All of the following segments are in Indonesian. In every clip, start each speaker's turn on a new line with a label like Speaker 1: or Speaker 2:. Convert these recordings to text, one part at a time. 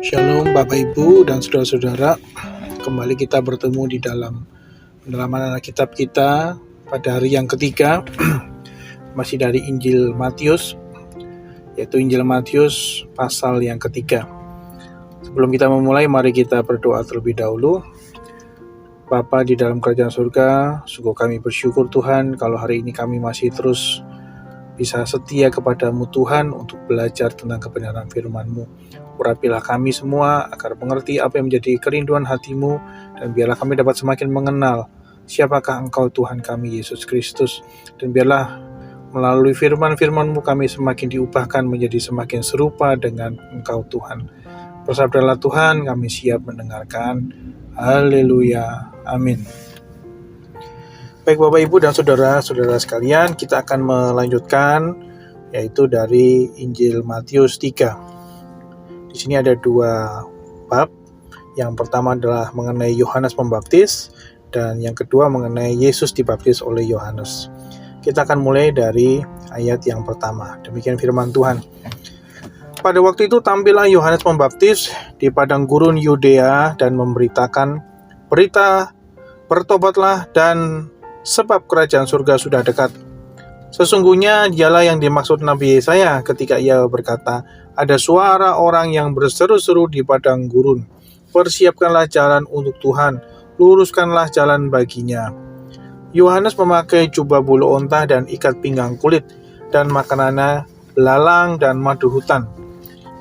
Speaker 1: Shalom Bapak Ibu dan saudara-saudara. Kembali kita bertemu di dalam pendalaman Alkitab kita pada hari yang ketiga. Masih dari Injil Matius, yaitu Injil Matius pasal yang ketiga. Sebelum kita memulai, mari kita berdoa terlebih dahulu. Bapa di dalam kerajaan surga, sungguh kami bersyukur Tuhan kalau hari ini kami masih terus bisa setia kepadamu Tuhan untuk belajar tentang kebenaran firman-Mu. Urapilah kami semua agar mengerti apa yang menjadi kerinduan hati-Mu, dan biarlah kami dapat semakin mengenal siapakah Engkau Tuhan kami Yesus Kristus, dan biarlah melalui firman-firman-Mu kami semakin diubahkan menjadi semakin serupa dengan Engkau Tuhan. Bersabdalah Tuhan, kami siap mendengarkan. Haleluya, amin. Baik Bapak Ibu dan saudara-saudara sekalian, kita akan melanjutkan yaitu dari Injil Matius 3. Di sini ada dua bab. Yang pertama adalah mengenai Yohanes Pembaptis, dan yang kedua mengenai Yesus dibaptis oleh Yohanes. Kita akan mulai dari ayat yang pertama. Demikian firman Tuhan. Pada waktu itu tampillah Yohanes Pembaptis di padang gurun Yudea dan memberitakan berita, bertobatlah dan sebab kerajaan surga sudah dekat. Sesungguhnya dialah yang dimaksud Nabi Yesaya ketika ia berkata, ada suara orang yang berseru-seru di padang gurun, persiapkanlah jalan untuk Tuhan, luruskanlah jalan baginya. Yohanes memakai jubah bulu onta dan ikat pinggang kulit, dan makanannya belalang dan madu hutan.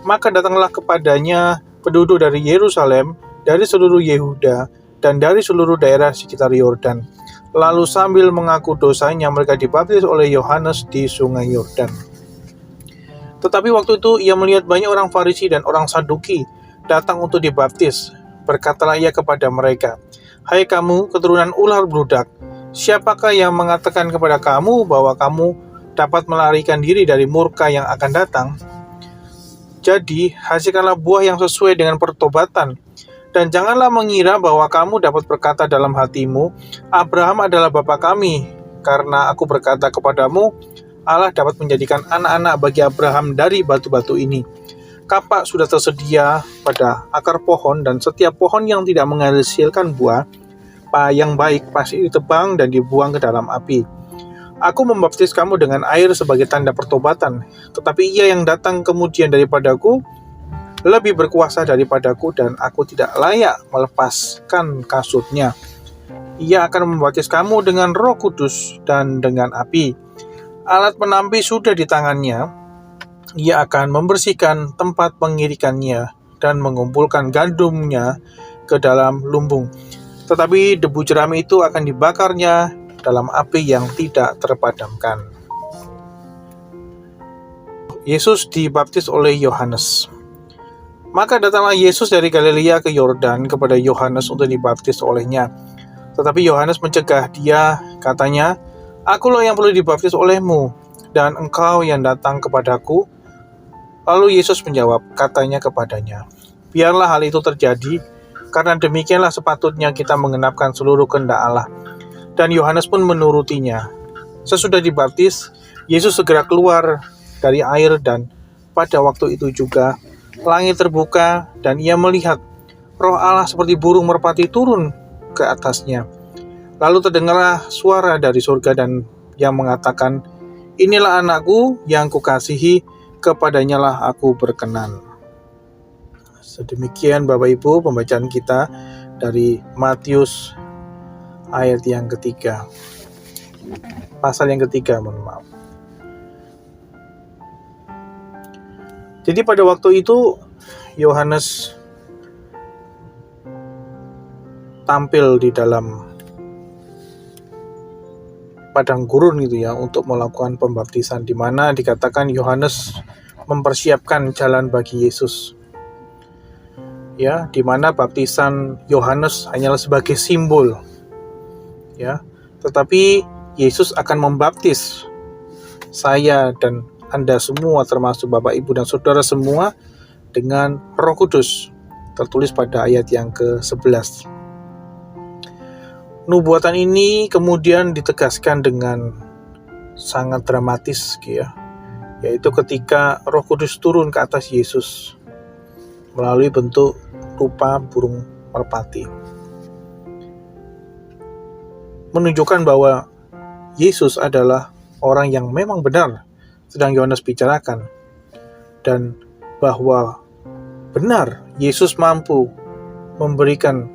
Speaker 1: Maka datanglah kepadanya penduduk dari Yerusalem, dari seluruh Yehuda, dan dari seluruh daerah sekitar Yordan. Lalu sambil mengaku dosanya mereka dibaptis oleh Yohanes di sungai Yordan. Tetapi waktu itu ia melihat banyak orang Farisi dan orang Saduki datang untuk dibaptis. Berkatalah ia kepada mereka, hai kamu keturunan ular beludak, siapakah yang mengatakan kepada kamu bahwa kamu dapat melarikan diri dari murka yang akan datang? Jadi hasilkanlah buah yang sesuai dengan pertobatan. Dan janganlah mengira bahwa kamu dapat berkata dalam hatimu, Abraham adalah bapa kami, karena aku berkata kepadamu, Allah dapat menjadikan anak-anak bagi Abraham dari batu-batu ini. Kapak sudah tersedia pada akar pohon, dan setiap pohon yang tidak menghasilkan buah yang baik pasti ditebang dan dibuang ke dalam api. Aku membaptis kamu dengan air sebagai tanda pertobatan, tetapi ia yang datang kemudian daripadaku lebih berkuasa daripadaku, dan aku tidak layak melepaskan kasutnya. Ia akan membaptis kamu dengan Roh Kudus dan dengan api. Alat penampi sudah di tangannya. Ia akan membersihkan tempat pengirikannya dan mengumpulkan gandumnya ke dalam lumbung. Tetapi debu jerami itu akan dibakarnya dalam api yang tidak terpadamkan. Yesus dibaptis oleh Yohanes. Maka datanglah Yesus dari Galilea ke Yordan kepada Yohanes untuk dibaptis olehnya. Tetapi Yohanes mencegah dia, katanya, akulah yang perlu dibaptis olehmu, dan engkau yang datang kepadaku. Lalu Yesus menjawab, katanya kepadanya, biarlah hal itu terjadi, karena demikianlah sepatutnya kita menggenapkan seluruh kehendak Allah. Dan Yohanes pun menurutinya. Sesudah dibaptis, Yesus segera keluar dari air, dan pada waktu itu juga langit terbuka, dan ia melihat Roh Allah seperti burung merpati turun ke atasnya. Lalu terdengarlah suara dari surga dan yang mengatakan, inilah anakku yang kukasihi, kepadanya lah aku berkenan. Sedemikian Bapak Ibu pembacaan kita dari Matius ayat yang ketiga. Pasal yang ketiga, mohon maaf. Jadi pada waktu itu Yohanes tampil di dalam padang gurun gitu ya untuk melakukan pembaptisan, di mana dikatakan Yohanes mempersiapkan jalan bagi Yesus. Ya, di mana baptisan Yohanes hanyalah sebagai simbol. Ya, tetapi Yesus akan membaptis saya dan Anda semua, termasuk Bapak, Ibu, dan Saudara semua, dengan Roh Kudus, tertulis pada ayat yang ke-11. Nubuatan ini kemudian ditegaskan dengan sangat dramatis, ya, yaitu ketika Roh Kudus turun ke atas Yesus. melalui bentuk rupa burung merpati. Menunjukkan bahwa Yesus adalah orang yang memang benar sedang Yohanes bicarakan, dan bahwa benar Yesus mampu memberikan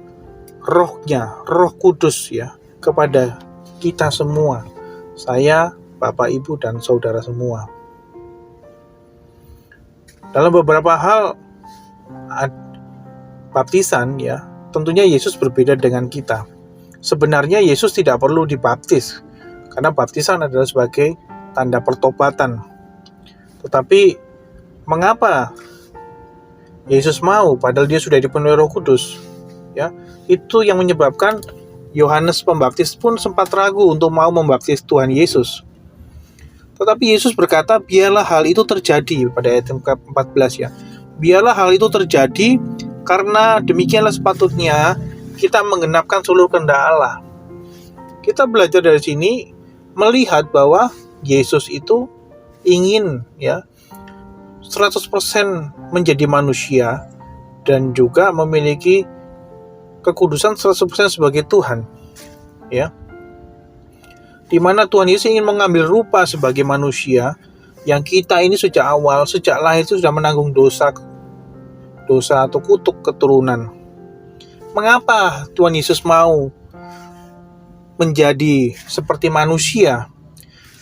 Speaker 1: rohnya, Roh Kudus ya, kepada kita semua, saya, Bapak, Ibu, dan saudara semua. Dalam beberapa hal baptisan ya, tentunya Yesus berbeda dengan kita. Sebenarnya Yesus tidak perlu dibaptis, karena baptisan adalah sebagai tanda pertobatan. Tetapi mengapa Yesus mau padahal dia sudah dipenuhi Roh Kudus? Ya, itu yang menyebabkan Yohanes Pembaptis pun sempat ragu untuk mau membaptis Tuhan Yesus. Tetapi Yesus berkata, biarlah hal itu terjadi, pada ayat 14 ya. Biarlah hal itu terjadi, karena demikianlah sepatutnya kita menggenapkan seluruh kehendak Allah. Kita belajar dari sini melihat bahwa Yesus itu ingin ya 100% menjadi manusia dan juga memiliki kekudusan 100% sebagai Tuhan. Ya. Di mana Tuhan Yesus ingin mengambil rupa sebagai manusia yang kita ini sejak awal, sejak lahir itu sudah menanggung dosa atau kutuk keturunan. Mengapa Tuhan Yesus mau menjadi seperti manusia?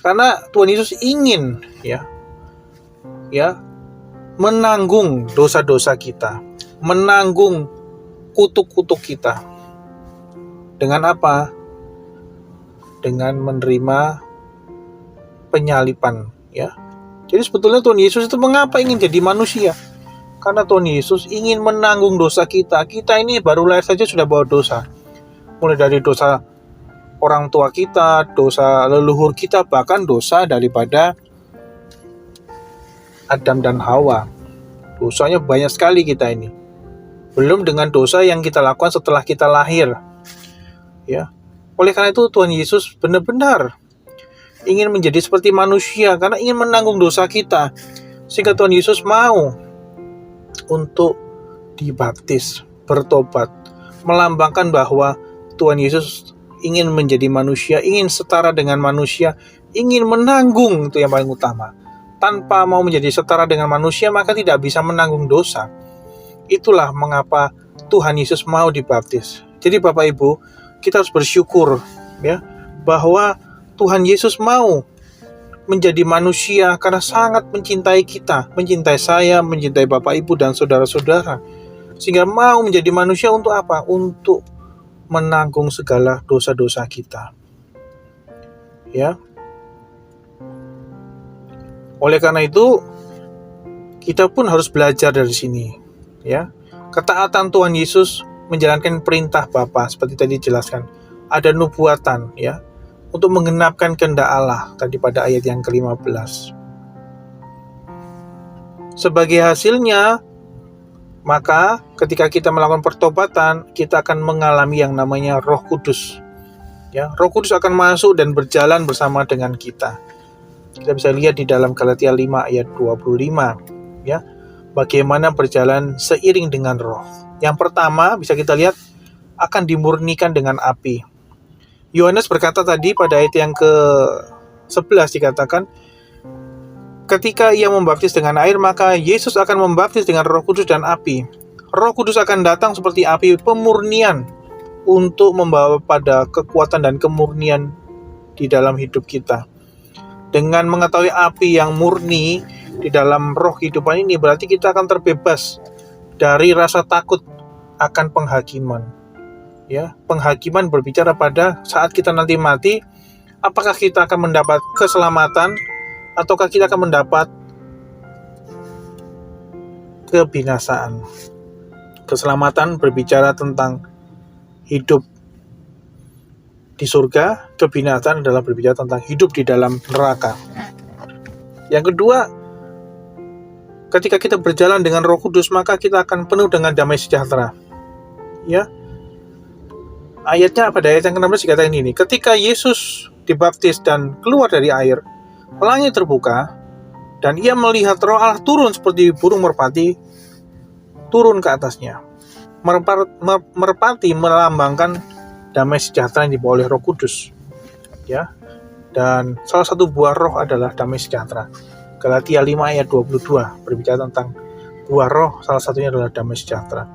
Speaker 1: Karena Tuhan Yesus ingin ya menanggung dosa-dosa kita, menanggung kutuk-kutuk kita. Dengan apa? Dengan menerima penyalipan ya. Jadi sebetulnya Tuhan Yesus itu mengapa ingin jadi manusia? Karena Tuhan Yesus ingin menanggung dosa kita. Kita ini baru lahir saja sudah bawa dosa. Mulai dari dosa orang tua kita, dosa leluhur kita, bahkan dosa daripada Adam dan Hawa. Dosanya banyak sekali kita ini. Belum dengan dosa yang kita lakukan setelah kita lahir. Ya. Oleh karena itu Tuhan Yesus benar-benar ingin menjadi seperti manusia karena ingin menanggung dosa kita. Sehingga Tuhan Yesus mau untuk dibaptis, bertobat, melambangkan bahwa Tuhan Yesus ingin menjadi manusia, ingin setara dengan manusia, ingin menanggung, itu yang paling utama. Tanpa mau menjadi setara dengan manusia, maka tidak bisa menanggung dosa. Itulah mengapa Tuhan Yesus mau dibaptis. Jadi Bapak Ibu, kita harus bersyukur ya bahwa Tuhan Yesus mau menjadi manusia karena sangat mencintai kita, mencintai saya, mencintai Bapak Ibu dan saudara-saudara. Sehingga mau menjadi manusia untuk apa? Untuk menanggung segala dosa-dosa kita. Ya. Oleh karena itu, kita pun harus belajar dari sini, ya. Ketaatan Tuhan Yesus menjalankan perintah Bapa seperti tadi dijelaskan. Ada nubuatan, ya, untuk menggenapkan kehendak Allah tadi pada ayat yang ke-15. Sebagai hasilnya, maka ketika kita melakukan pertobatan, kita akan mengalami yang namanya Roh Kudus. Ya, Roh Kudus akan masuk dan berjalan bersama dengan kita. Kita bisa lihat di dalam Galatia 5 ayat 25, ya. Bagaimana berjalan seiring dengan Roh. Yang pertama bisa kita lihat akan dimurnikan dengan api. Yohanes berkata tadi pada ayat yang ke-11 dikatakan, ketika ia membaptis dengan air, maka Yesus akan membaptis dengan Roh Kudus dan api. Roh Kudus akan datang seperti api pemurnian untuk membawa pada kekuatan dan kemurnian di dalam hidup kita. Dengan mengetahui api yang murni di dalam roh kehidupan ini, berarti kita akan terbebas dari rasa takut akan penghakiman. Ya, penghakiman berbicara pada saat kita nanti mati, apakah kita akan mendapat keselamatan ataukah kita akan mendapat kebinasaan. Keselamatan berbicara tentang hidup di surga, kebinasaan adalah berbicara tentang hidup di dalam neraka. Yang kedua, ketika kita berjalan dengan Roh Kudus, maka kita akan penuh dengan damai sejahtera. Ya. Ayatnya pada ayat yang ke-16 dikatakan ini, ketika Yesus dibaptis dan keluar dari air, langit terbuka dan ia melihat Roh Allah turun seperti burung merpati turun ke atasnya. Merpati melambangkan damai sejahtera yang dibawa oleh Roh Kudus, ya. Dan salah satu buah roh adalah damai sejahtera. Galatia 5 ayat 22 berbicara tentang buah roh, salah satunya adalah damai sejahtera.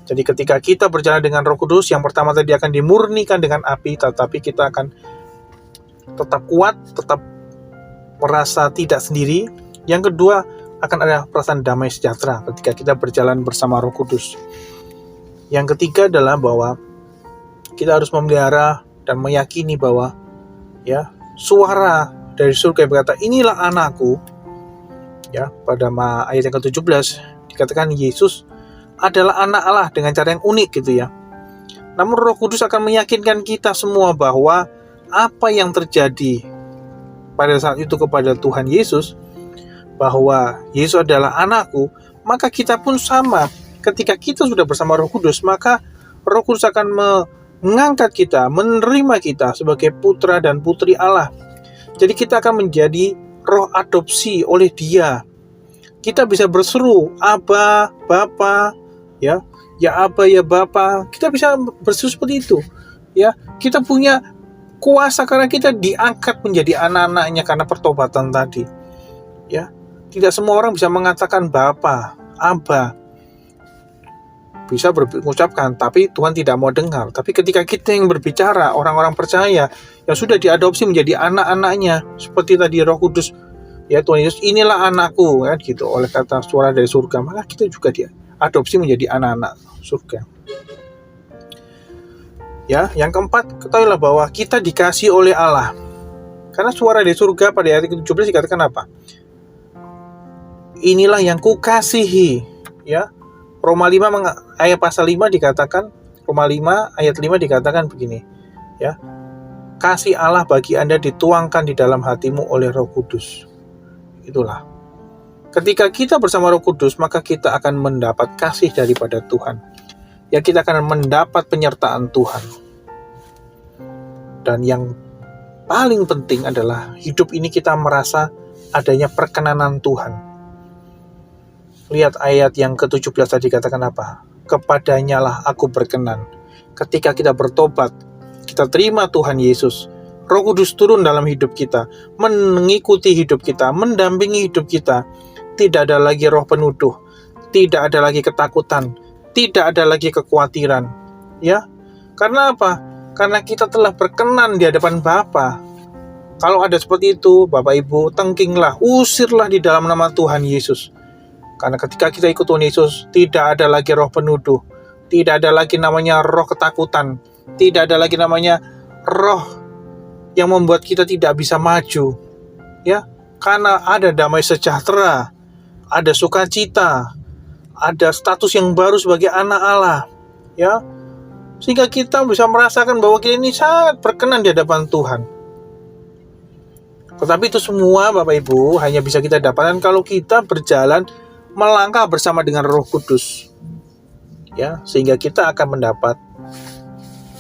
Speaker 1: Jadi ketika kita berjalan dengan Roh Kudus, yang pertama tadi akan dimurnikan dengan api, tetapi kita akan tetap kuat, tetap merasa tidak sendiri. Yang kedua, akan ada perasaan damai sejahtera ketika kita berjalan bersama Roh Kudus. Yang ketiga adalah bahwa kita harus memelihara dan meyakini bahwa ya, suara dari surga yang berkata, inilah anakku. Ya, pada ayat yang ke-17 dikatakan Yesus adalah anak Allah dengan cara yang unik gitu ya. Namun Roh Kudus akan meyakinkan kita semua bahwa apa yang terjadi pada saat itu kepada Tuhan Yesus, bahwa Yesus adalah anakku, maka kita pun sama. Ketika kita sudah bersama Roh Kudus, maka Roh Kudus akan mengangkat kita, menerima kita sebagai putra dan putri Allah. Jadi kita akan menjadi roh adopsi oleh Dia. Kita bisa berseru, Aba, Bapa, ya Aba, ya Bapa. Kita bisa berseru seperti itu. Ya, kita punya kuasa karena kita diangkat menjadi anak-anaknya karena pertobatan tadi. Ya, tidak semua orang bisa mengatakan Bapa, Aba. Bisa mengucapkan, tapi Tuhan tidak mau dengar. Tapi ketika kita yang berbicara, orang-orang percaya yang sudah diadopsi menjadi anak-anaknya, seperti tadi Roh Kudus, ya Tuhan Yesus, inilah anakku, kan gitu, oleh kata suara dari surga, maka kita juga diadopsi menjadi anak-anak surga. Ya, yang keempat, ketahuilah bahwa kita dikasih oleh Allah. Karena suara dari surga pada ayat ke-17 dikatakan apa? Inilah yang kukasihi, ya. Roma 5 ayat pasal 5 dikatakan, Roma 5 ayat 5 dikatakan begini, ya. Kasih Allah bagi Anda dituangkan di dalam hatimu oleh Roh Kudus. Itulah. Ketika kita bersama Roh Kudus, maka kita akan mendapat kasih daripada Tuhan. Ya, kita akan mendapat penyertaan Tuhan. Dan yang paling penting adalah hidup ini kita merasa adanya perkenanan Tuhan. Lihat ayat yang ke-17 tadi katakan apa? Kepadanya lah aku berkenan. Ketika kita bertobat, kita terima Tuhan Yesus, Roh Kudus turun dalam hidup kita, mengikuti hidup kita, mendampingi hidup kita. Tidak ada lagi roh penuduh, tidak ada lagi ketakutan, tidak ada lagi kekhawatiran. Ya, karena apa? Karena kita telah berkenan di hadapan Bapa. Kalau ada seperti itu, Bapak Ibu, tengkinglah, usirlah di dalam nama Tuhan Yesus. Karena ketika kita ikut Tuhan Yesus, tidak ada lagi roh penuduh, tidak ada lagi namanya roh ketakutan, tidak ada lagi namanya roh yang membuat kita tidak bisa maju. Ya, karena ada damai sejahtera, ada sukacita, ada status yang baru sebagai anak Allah. Ya, sehingga kita bisa merasakan bahwa kita ini sangat berkenan di hadapan Tuhan. Tetapi itu semua Bapak Ibu hanya bisa kita dapatkan kalau kita berjalan melangkah bersama dengan Roh Kudus, ya, sehingga kita akan mendapat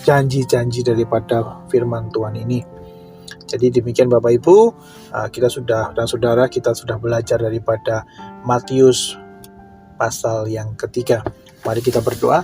Speaker 1: janji-janji daripada firman Tuhan ini. Jadi demikian Bapak Ibu, kita sudah dan saudara, kita sudah belajar daripada Matius pasal yang ketiga. Mari kita berdoa.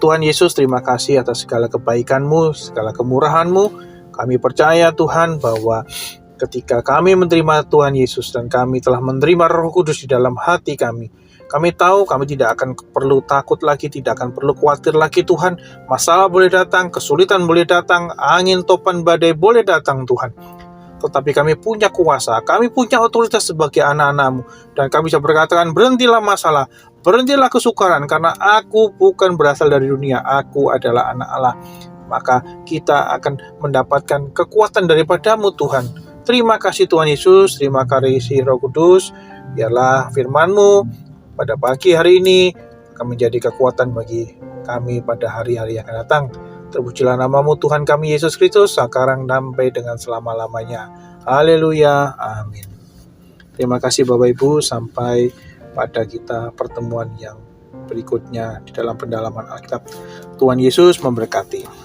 Speaker 1: Tuhan Yesus, terima kasih atas segala kebaikan-Mu, segala kemurahan-Mu. Kami percaya Tuhan bahwa ketika kami menerima Tuhan Yesus dan kami telah menerima Roh Kudus di dalam hati kami, kami tahu kami tidak akan perlu takut lagi, tidak akan perlu khawatir lagi Tuhan. Masalah boleh datang, kesulitan boleh datang, angin topan badai boleh datang Tuhan. Tetapi kami punya kuasa, kami punya otoritas sebagai anak-anak-Mu. Dan kami bisa berkatakan, berhentilah masalah, berhentilah kesukaran, karena aku bukan berasal dari dunia, aku adalah anak Allah. Maka kita akan mendapatkan kekuatan daripada-Mu Tuhan. Terima kasih Tuhan Yesus, terima kasih Roh Kudus. Biarlah firman-Mu pada pagi hari ini akan menjadi kekuatan bagi kami pada hari-hari yang akan datang. Terpujilah nama-Mu Tuhan kami Yesus Kristus, sekarang sampai dengan selama-lamanya. Haleluya, amin. Terima kasih Bapak Ibu, sampai pada kita pertemuan yang berikutnya di dalam pendalaman Alkitab. Tuhan Yesus memberkati.